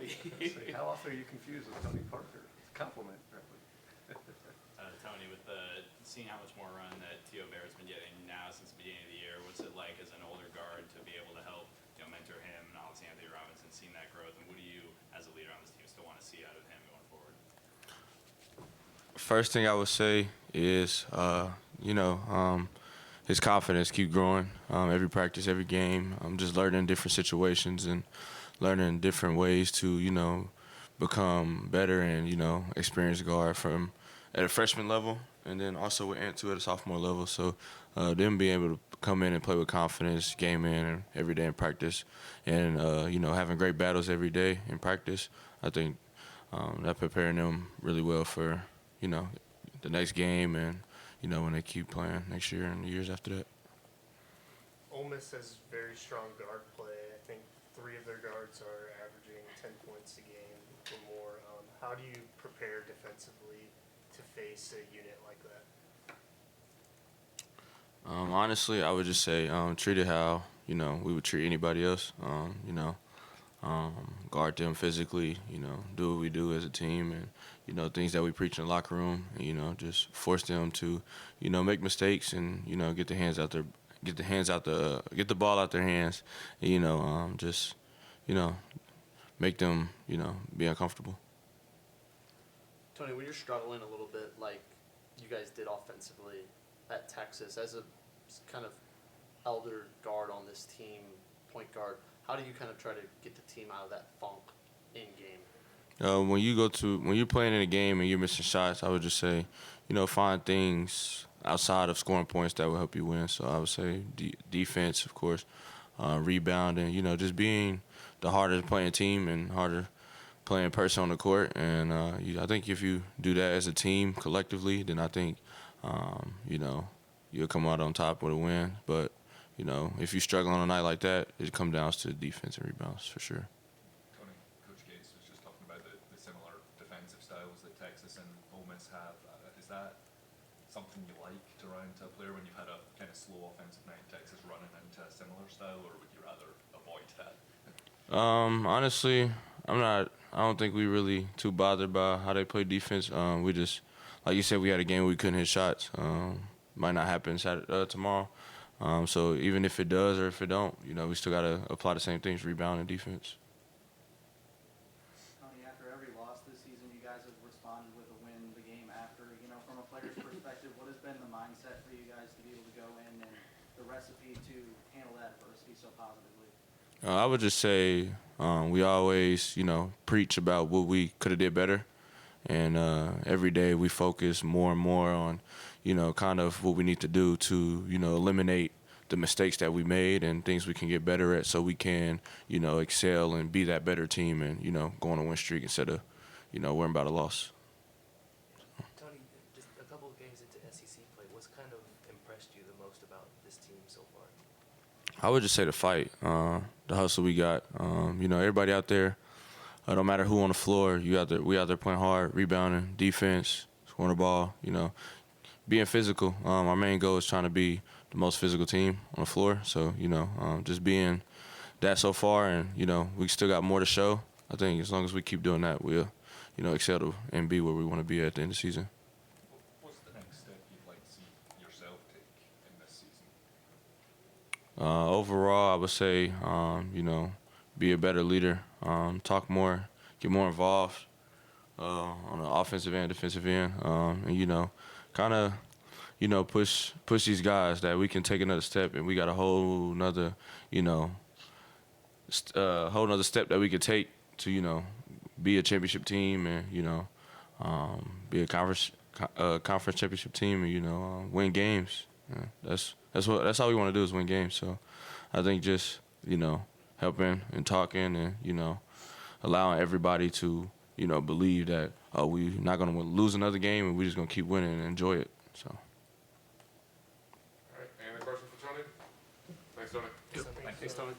be. How often are you confused with Tony Parker? It's a compliment, really. Tony, with seeing how much more run that T.O. Barrett's been getting now since the beginning of the year, what's it like as an older guard to be able to help, mentor him and obviously Anthony Robinson, seeing that growth, and what do you, as a leader on this team, still want to see out of him going forward? First thing I would say is, his confidence keep growing. Every practice, every game, I'm just learning different situations and learning different ways to, become better and, experience guard from at a freshman level, and then also with Ant too at a sophomore level. So them being able to come in and play with confidence, game in and every day in practice, and having great battles every day in practice, I think that preparing them really well for the next game and when they keep playing next year and the years after that. Ole Miss has very strong guard play. I think 3 of their guards are averaging 10 points a game or more. How do you prepare defensively to face a unit like that? Honestly, I would just say treat it how we would treat anybody else. Guard them physically. Do what we do as a team, and things that we preach in the locker room. And, just force them to make mistakes and get the hands out there, get the ball out their hands. And, just make them be uncomfortable. Tony, when you're struggling a little bit like you guys did offensively at Texas, as a kind of elder guard on this team, point guard, how do you kind of try to get the team out of that funk in game? When you're playing in a game and you're missing shots, I would just say, find things outside of scoring points that will help you win. So I would say defense, of course, rebounding, just being the harder playing team and harder playing person on the court. And I think if you do that as a team collectively, then I think, you'll come out on top with a win. But, if you struggle on a night like that, it comes down to defense and rebounds for sure. Tony, Coach Gates was just talking about the similar defensive styles that Texas and Ole Miss have. Is that something you like to run into a player when you've had a kind of slow offensive night in Texas running into a similar style, or would you rather avoid that? Honestly, I don't think we really too bothered by how they play defense. We just, like you said, we had a game where we couldn't hit shots. Might not happen tomorrow. So even if it does or if it don't, we still got to apply the same things, rebound and defense. Tony, after every loss this season, you guys have responded with a win the game after. From a player's perspective, what has been the mindset for you guys to be able to go in and the recipe to handle that adversity so positively? I would just say we always, preach about what we could have did better. And every day we focus more and more on, kind of what we need to do to, eliminate the mistakes that we made and things we can get better at so we can, excel and be that better team and, go on a win streak instead of, worrying about a loss. Tony, just a couple of games into SEC play, what's kind of impressed you the most about this team so far? I would just say the fight, the hustle we got. Everybody out there, no matter who on the floor, we out there playing hard, rebounding, defense, scoring the ball, being physical. Our main goal is trying to be the most physical team on the floor. So, just being that so far, and, we still got more to show. I think as long as we keep doing that, we'll, excel and be where we want to be at the end of the season. What's the next step you'd like to see yourself take in this season? Overall, I would say, be a better leader, talk more, get more involved on the offensive and defensive end, and, kind of, push these guys that we can take another step, and we got a whole nother, whole nother step that we could take to, be a championship team and, be a conference championship team and, win games. Yeah, that's all we want to do is win games. So I think just, helping and talking and, allowing everybody to, believe that, we're not going to lose another game and we're just going to keep winning and enjoy it. So. All right, any other questions for Tony? Thanks, Tony. Thanks, Tony.